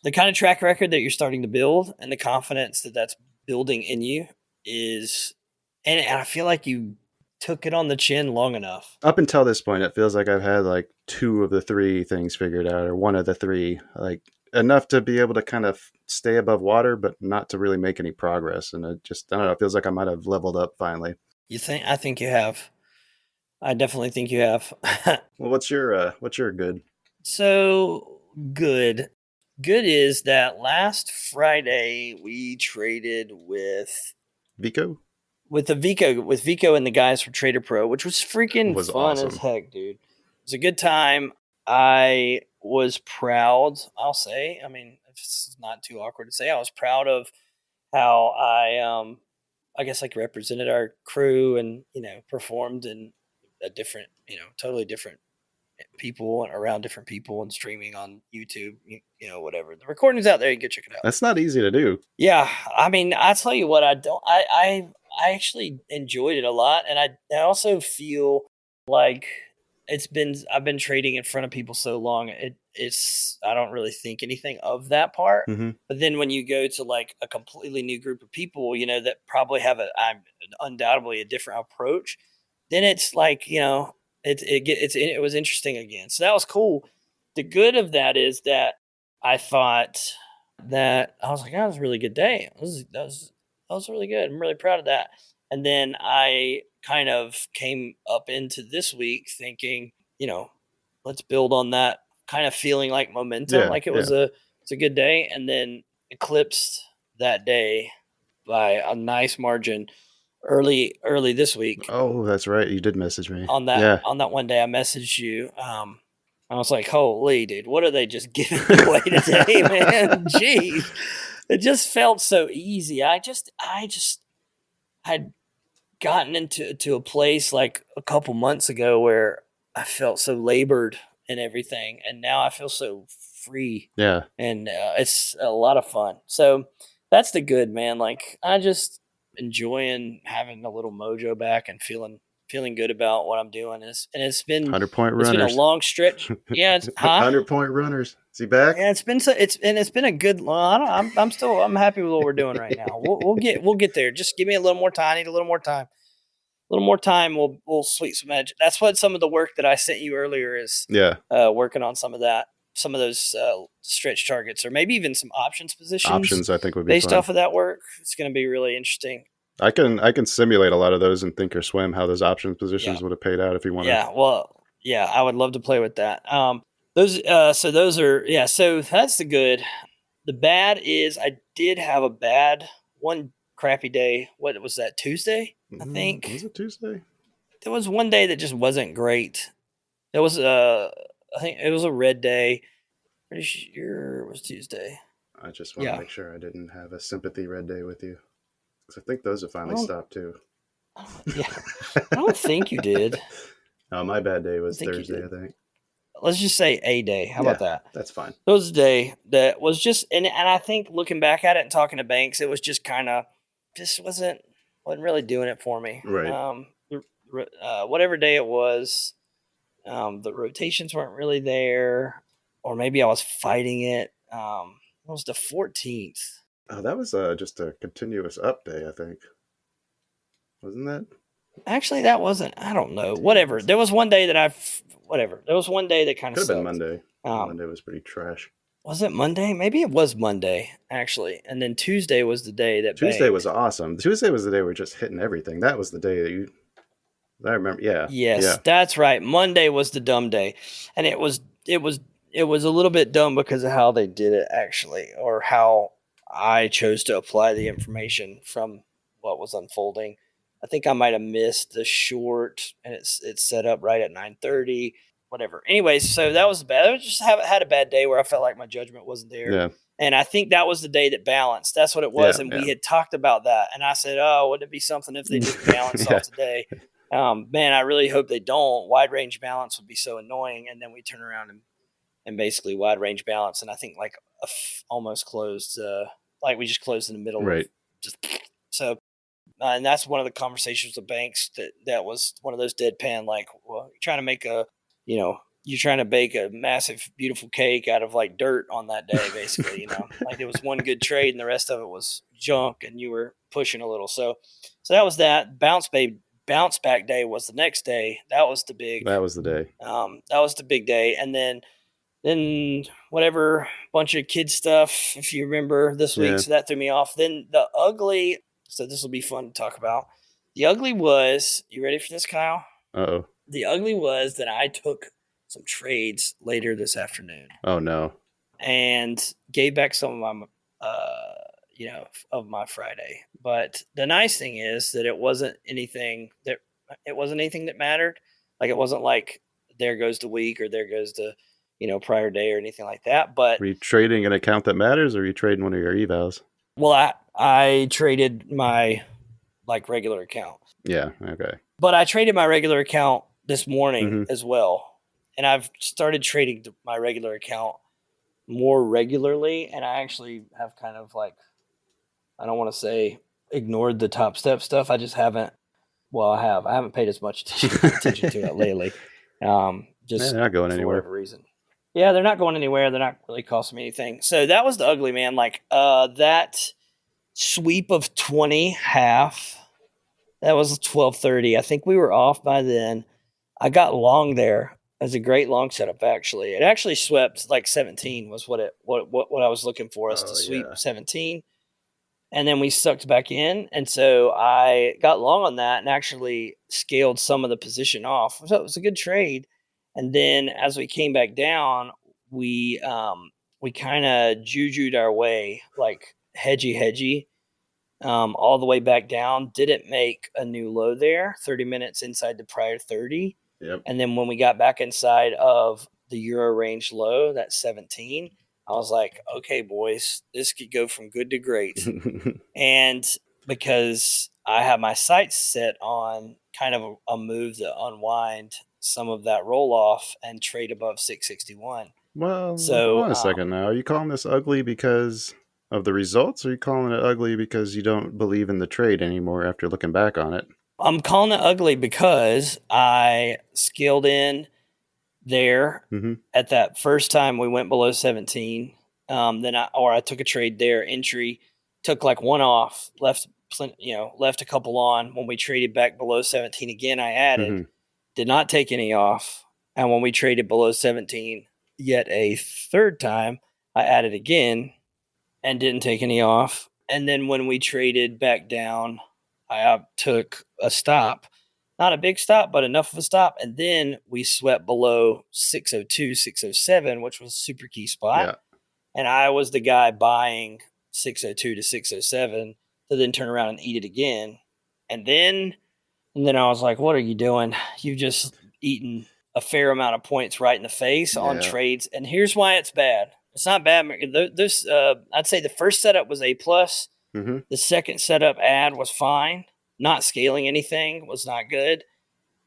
the kind of track record that you're starting to build and the confidence that that's building in you is, and I feel like you took it on the chin long enough. Up until this point, it feels like I've had like 2 of the 3 things figured out, or 1 of the 3, like enough to be able to kind of stay above water, but not to really make any progress. And it just, I don't know, it feels like I might have leveled up finally. You think? I think you have. I definitely think you have. Well, what's your good? So good. Good is that last Friday we traded Vico with Vico and the guys from Trader Pro, which was freaking was fun as awesome. heck, dude. It was a good time. I was proud, I'll say. I mean, it's not too awkward to say. I was proud of how I guess like represented our crew and, performed in a different, totally different people and around different people and streaming on YouTube, whatever. The recording's out there, you can go check it out. That's not easy to do. Yeah, I mean, I tell you what, I actually enjoyed it a lot, and I also feel like I've been trading in front of people so long, it's I don't really think anything of that part. Mm-hmm. But then when you go to like a completely new group of people, that probably have undoubtedly a different approach, then it's like it was interesting again. So that was cool. The good of that is that I thought that I was like, that was a really good day. That was really good. I'm really proud of that. And then I kind of came up into this week thinking, let's build on that kind of feeling like momentum, Yeah, like it yeah. was a good day, and then eclipsed that day by a nice margin early this week. Oh, that's right. You did message me. On that Yeah. on that one day I messaged you. I was like, holy dude, what are they just giving away today, man? Jeez. It just felt so easy. I just had gotten into a place like a couple months ago where I felt so labored and everything, and now I feel so free. Yeah. And it's a lot of fun. So that's the good, man. Like I just enjoying having a little mojo back and feeling good about what I'm doing. It's been 100-point it's been a runners. long stretch. Yeah, it's 100-point runners. Is he back? Yeah, it's been a good. Well, I'm happy with what we're doing right now. We'll get there. Just give me a little more time. I need a little more time. A little more time. We'll sweep some edge. That's what some of the work that I sent you earlier is. Yeah. Working on some of those stretch targets, or maybe even some options positions. Options, I think, would be based fun. off of that work. It's going to be really interesting. I can simulate a lot of those in Think or Swim, how those options positions would have paid out if you wanted. Yeah, well, yeah, I would love to play with that. Those are so that's the good. The bad is I did have a bad one crappy day. What was that, Tuesday? I think. Was it Tuesday? There was one day that just wasn't great. There was I think it was a red day. Pretty sure it was Tuesday. I just want to make sure I didn't have a sympathy red day with you. Because I think those have finally stopped too. Yeah, I don't think you did. No, my bad day was Thursday, I think. Let's just say a day. How about that? That's fine. It was a day that was just, and I think looking back at it and talking to Banks, it was just kind of, just wasn't really doing it for me. Right. Whatever day it was, the rotations weren't really there, or maybe I was fighting it. It was the 14th. Oh, that was just a continuous up day, I think. Wasn't that? Actually, that wasn't. I don't know. Whatever. There was one day that There was one day that kind of could have sucked. been Monday. Monday was pretty trash. Was it Monday? Maybe it was Monday, actually. And then Tuesday was the day that Tuesday was awesome. Tuesday was the day we were just hitting everything. That was the day that I remember. Yeah. Yes, that's right. Monday was the dumb day. And it was a little bit dumb because of how they did it, actually, or how I chose to apply the information from what was unfolding. I think I might have missed the short, and it's set up right at 9:30. Whatever. Anyways, so that was bad. I just had a bad day where I felt like my judgment wasn't there. Yeah. And I think that was the day that balanced. That's what it was. And we had talked about that. And I said, oh, wouldn't it be something if they just balanced off today? Man, I really hope they don't. Wide range balance would be so annoying. And then we turn around and basically wide range balance. And I think like almost closed, like we just closed in the middle. Right. So, and that's one of the conversations with banks that was one of those deadpan, like, well, you're trying to make you're trying to bake a massive, beautiful cake out of like dirt on that day, basically, like it was one good trade and the rest of it was junk and you were pushing a little. So that was that. Bounce back day was the next day. That was the day. That was the big day. And then whatever, bunch of kid stuff, if you remember this week. So that threw me off. Then the ugly, so this will be fun to talk about. The ugly was, you ready for this, Kyle? Uh-oh. The ugly was that I took some trades later this afternoon. Oh no. And gave back some of my of my Friday. But the nice thing is that it wasn't anything that mattered. Like it wasn't like there goes the week or there goes the prior day or anything like that. But were you trading an account that matters, or are you trading one of your evals? Well, I traded my regular account. Yeah, okay. But I traded my regular account this morning as well. And I've started trading my regular account more regularly. And I actually have kind of I don't want to say ignored the Top Step stuff. I just haven't. Well, I haven't paid as much attention to it lately. Just they're not going anywhere. For whatever reason. Yeah, they're not going anywhere. They're not really costing me anything. So that was the ugly, man. That sweep of 20 half, that was 12:30. I think we were off by then. I got long there. It was a great long setup, actually. It actually swept 17 was what I was looking for, us to sweep 17. And then we sucked back in. And so I got long on that and actually scaled some of the position off. So it was a good trade. And then as we came back down, we kind of jujued our way, hedgy, all the way back down. Didn't make a new low there, 30 minutes inside the prior 30. Yep. And then when we got back inside of the Euro range low, that 17, I was like, okay, boys, this could go from good to great. And because I have my sights set on kind of a move to unwind some of that roll off and trade above 661. Well, so hold on a second now. Are you calling this ugly because of the results, or are you calling it ugly because you don't believe in the trade anymore after looking back on it? I'm calling it ugly because I scaled in there at that first time we went below 17. Then I took a trade there, entry, took one off, left a couple on. When we traded back below 17 again, I added, did not take any off. And when we traded below 17 yet a third time, I added again and didn't take any off. And then when we traded back down, I took a stop, not a big stop, but enough of a stop. And then we swept below 602, 607, which was a super key spot. Yeah. And I was the guy buying 602 to 607 to then turn around and eat it again. And then I was like, what are you doing? You've just eaten a fair amount of points right in the face on trades. And here's why it's bad. It's not bad. I'd say the first setup was A+. The second setup add was fine. Not scaling anything was not good.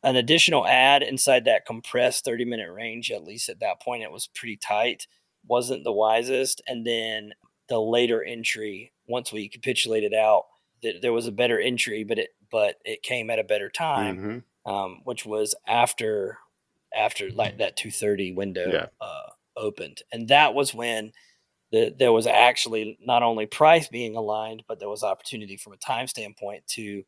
An additional add inside that compressed 30-minute range, at least at that point, it was pretty tight. Wasn't the wisest. And then the later entry, once we capitulated out, there was a better entry, but it came at a better time, which was after that 2:30 window opened. And that was when there was actually not only price being aligned, but there was opportunity from a time standpoint to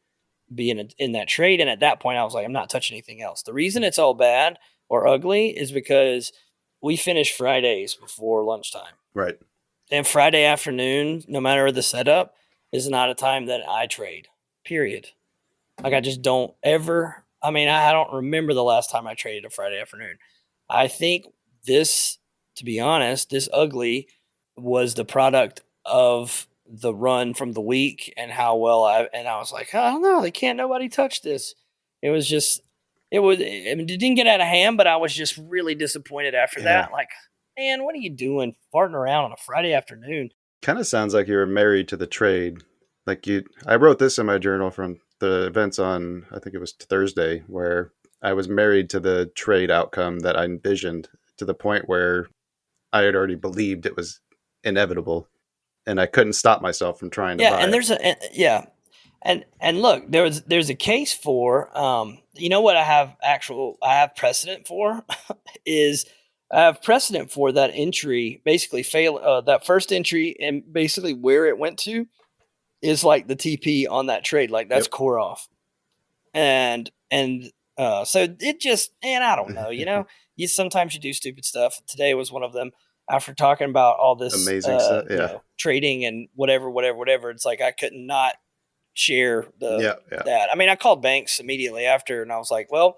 be in that trade. And at that point, I was like, I'm not touching anything else. The reason it's all bad or ugly is because we finish Fridays before lunchtime. Right. And Friday afternoon, no matter the setup, is not a time that I trade, period. I just don't ever. I mean, I don't remember the last time I traded a Friday afternoon. I think to be honest, this ugly was the product of the run from the week and how well I was like, I don't know, nobody touch this. It was just, it didn't get out of hand, but I was just really disappointed after that. man, what are you doing farting around on a Friday afternoon? Kind of sounds like you were married to the trade. I wrote this in my journal from the events on, I think it was Thursday, where I was married to the trade outcome that I envisioned to the point where I had already believed it was inevitable, and I couldn't stop myself from trying to Yeah, buy and it. and look, there's a case for you know what I have precedent for is I have precedent for that entry basically fail that first entry and basically where it went to is like the TP on that trade, like that's Yep. core off. And so it just, and I don't know, you sometimes you do stupid stuff. Today was one of them. After talking about all this, Amazing stuff. Yeah. trading and whatever, it's like I could not share Yeah. Yeah. that. I mean, I called banks immediately after, and I was like, "Well,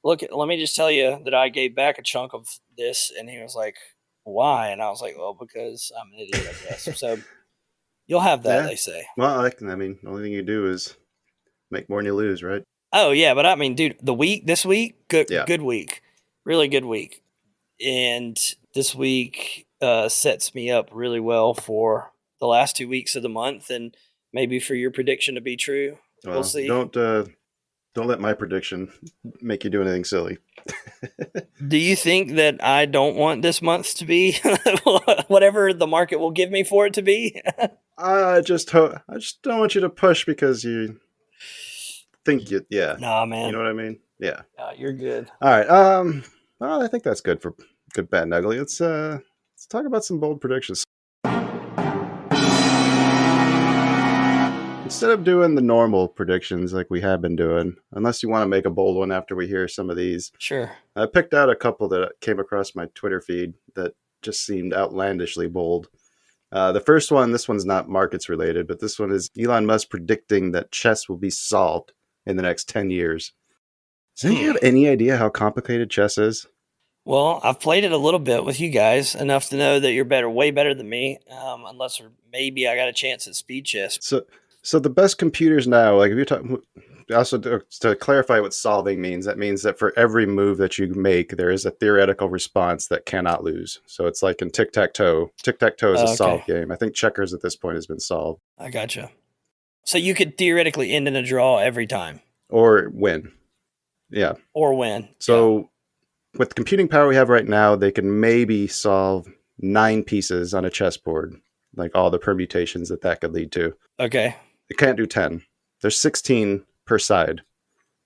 look, let me just tell you that I gave back a chunk of this," and he was like, "Why?" And I was like, "Well, because I'm an idiot, I guess." So you'll have that, Yeah. they say. Well, I mean, the only thing you do is make more than you lose, right? Oh yeah, but I mean, dude, this week, Yeah. good week, really good week, and this week sets me up really well for the last 2 weeks of the month, and maybe for your prediction to be true. We'll Well, see. don't let my prediction make you do anything silly. Do you think that I don't want this month to be whatever the market will give me for it to be? I just don't want you to push because you think yeah, Nah, you know man. what I mean? Yeah. Nah, you're good. All right. Well, I think that's good for good, bad, and ugly. Let's talk about some bold predictions. Instead of doing the normal predictions like we have been doing, unless you want to make a bold one after we hear some of these, Sure. I picked out a couple that came across my Twitter feed that just seemed outlandishly bold. The first one, this one's not markets related, but this one is Elon Musk predicting that chess will be solved in the next 10 years. Does anybody have any idea how complicated chess is? Well, I've played it a little bit with you guys, enough to know that you're way better than me. Unless maybe I got a chance at speed chess. So the best computers now, like if you're talking, also to clarify what solving means, that means that for every move that you make, there is a theoretical response that cannot lose. So it's like in tic-tac-toe. Tic-tac-toe is a Okay, solved game. I think checkers at this point has been solved. I gotcha. So you could theoretically end in a draw every time Or win. Yeah. or win. So with the computing power we have right now, they can maybe solve 9 pieces on a chessboard, like all the permutations that could lead to. Yeah. Okay. It can't do 10. There's 16 per side.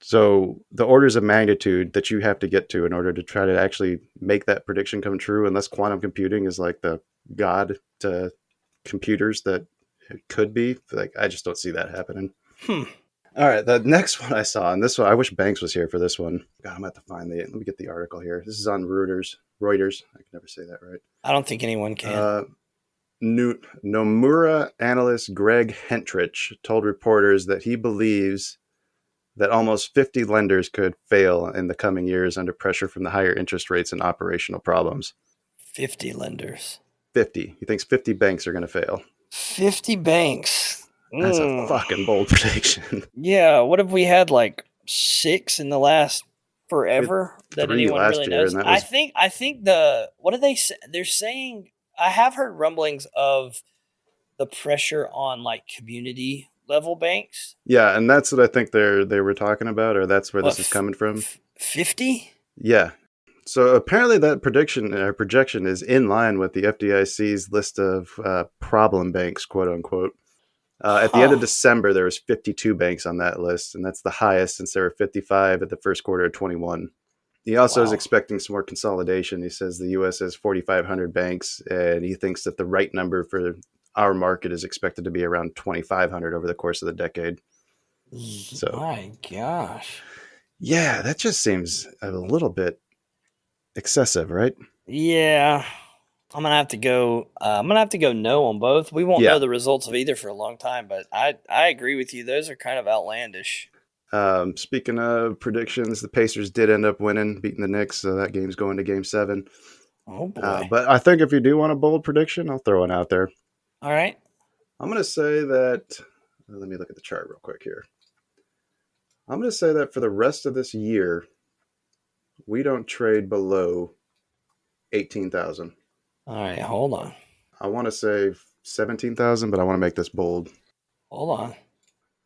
So the orders of magnitude that you have to get to in order to try to actually make that prediction come true, unless quantum computing is like the god to computers that it could be, like I just don't see that happening. All right, the next one I saw, and this one I wish Banks was here for this one. God, I'm gonna have to find let me get the article here. This is on Reuters. I can never say that right. I don't think anyone can. Nomura analyst Greg Hentrich told reporters that he believes that almost 50 lenders could fail in the coming years under pressure from the higher interest rates and operational problems. 50 lenders. 50. He thinks 50 banks are going to fail. 50 banks. That's a fucking bold prediction. Yeah, what have we had, like 6 in the last forever that 3 anyone last really year, knows? and that was I think the what do they say? They're saying I have heard rumblings of the pressure on like community level banks. yeah, and that's what I think they were talking about, or that's where What, this is coming from. 50? Yeah. So apparently that prediction or projection is in line with the FDIC's list of problem banks, quote unquote. At the end of December, there was 52 banks on that list, and that's the highest since there were 55 at the first quarter of 21. He also is Wow. expecting some more consolidation. He says the U.S. has 4,500 banks, and he thinks that the right number for our market is expected to be around 2,500 over the course of the decade. So, My gosh. yeah, that just seems a little bit excessive, right? Yeah. I'm gonna have to go. I'm gonna have to go no on both. We won't know Yeah. the results of either for a long time, but I agree with you. Those are kind of outlandish. Speaking of predictions, the Pacers did end up winning, beating the Knicks, so that game's going to Game 7. Oh boy! But I think if you do want a bold prediction, I'll throw one out there. All right. I'm going to say that. Let me look at the chart real quick here. I'm going to say that for the rest of this year, we don't trade below 18,000. All right, hold on. I want to say 17,000, but I want to make this bold. Hold on.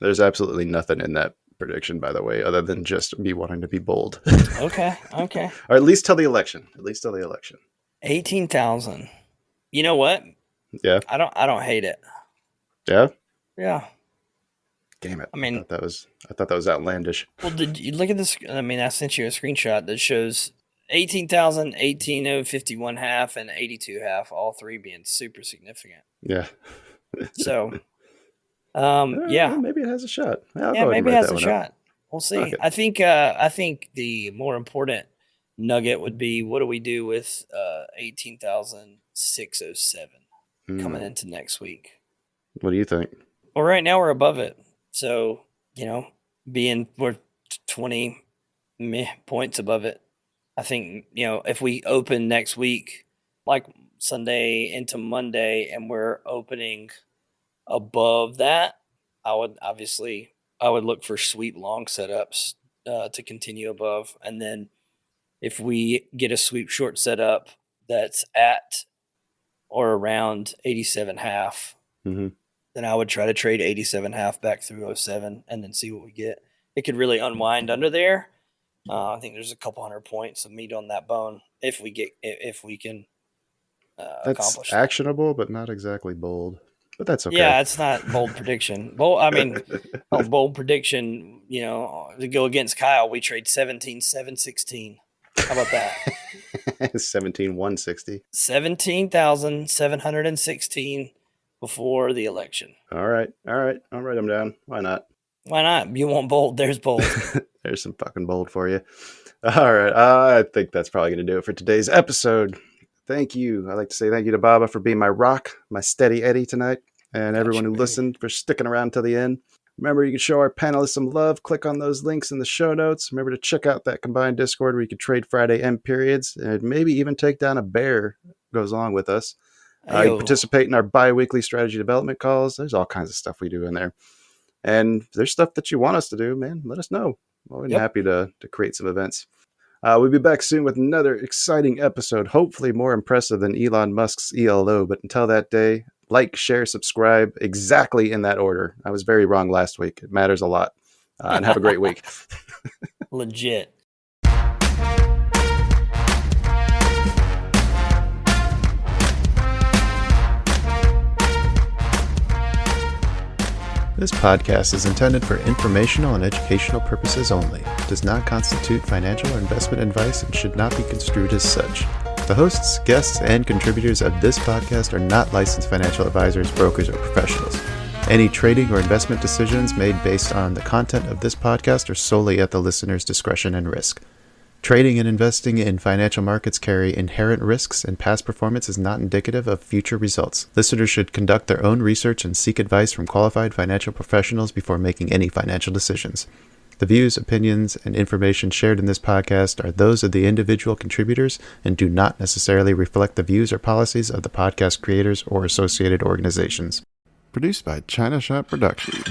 There's absolutely nothing in that prediction, by the way, other than just me wanting to be bold. Okay. Or at least till the election. 18,000. You know what? Yeah. I don't hate it. Yeah. Yeah. Damn it. I mean, I thought that was outlandish. well, did you look at this? I mean, I sent you a screenshot that shows 18,000, 18,051 half, and 82 half, all three being super significant. Yeah. So, yeah. Maybe it has a shot. I'll go ahead maybe and it write has that a one shot. up. We'll see. Okay. I think the more important nugget would be, what do we do with 18,607 coming into next week? What do you think? Well, right now we're above it. So, we're 20 points above it. I think, if we open next week, like Sunday into Monday, and we're opening above that, I would look for sweep long setups to continue above. And then if we get a sweep short setup that's at or around 87 half, then I would try to trade 87 half back through 07 and then see what we get. It could really unwind under there. I think there's a couple hundred points of meat on that bone if we can accomplish That's that. actionable, but not exactly bold. But that's okay. Yeah, it's not bold prediction. Bold prediction, to go against Kyle, we trade 17,716. How about that? 17,160. 17,716 before the election. All right. I'll write them down. Why not? Why not? You want bold? There's bold. There's some fucking bold for you. All right. I think that's probably going to do it for today's episode. Thank you. I'd like to say thank you to Baba for being my rock, my steady Eddie tonight, and everyone who listened for sticking around till the end. Remember, you can show our panelists some love. Click on those links in the show notes. Remember to check out that combined Discord where you can trade Friday end periods and maybe even take down a bear goes along with us. You participate in our bi-weekly strategy development calls. There's all kinds of stuff we do in there. And if there's stuff that you want us to do, man, let us know. We're happy to create some events. We'll be back soon with another exciting episode, hopefully more impressive than Elon Musk's ELO. But until that day, like, share, subscribe, exactly in that order. I was very wrong last week. It matters a lot. And have a great week. Legit. This podcast is intended for informational and educational purposes only. It does not constitute financial or investment advice and should not be construed as such. The hosts, guests, and contributors of this podcast are not licensed financial advisors, brokers, or professionals. Any trading or investment decisions made based on the content of this podcast are solely at the listener's discretion and risk. Trading and investing in financial markets carry inherent risks, and past performance is not indicative of future results. Listeners should conduct their own research and seek advice from qualified financial professionals before making any financial decisions. The views, opinions, and information shared in this podcast are those of the individual contributors and do not necessarily reflect the views or policies of the podcast creators or associated organizations. Produced by China Shop Productions.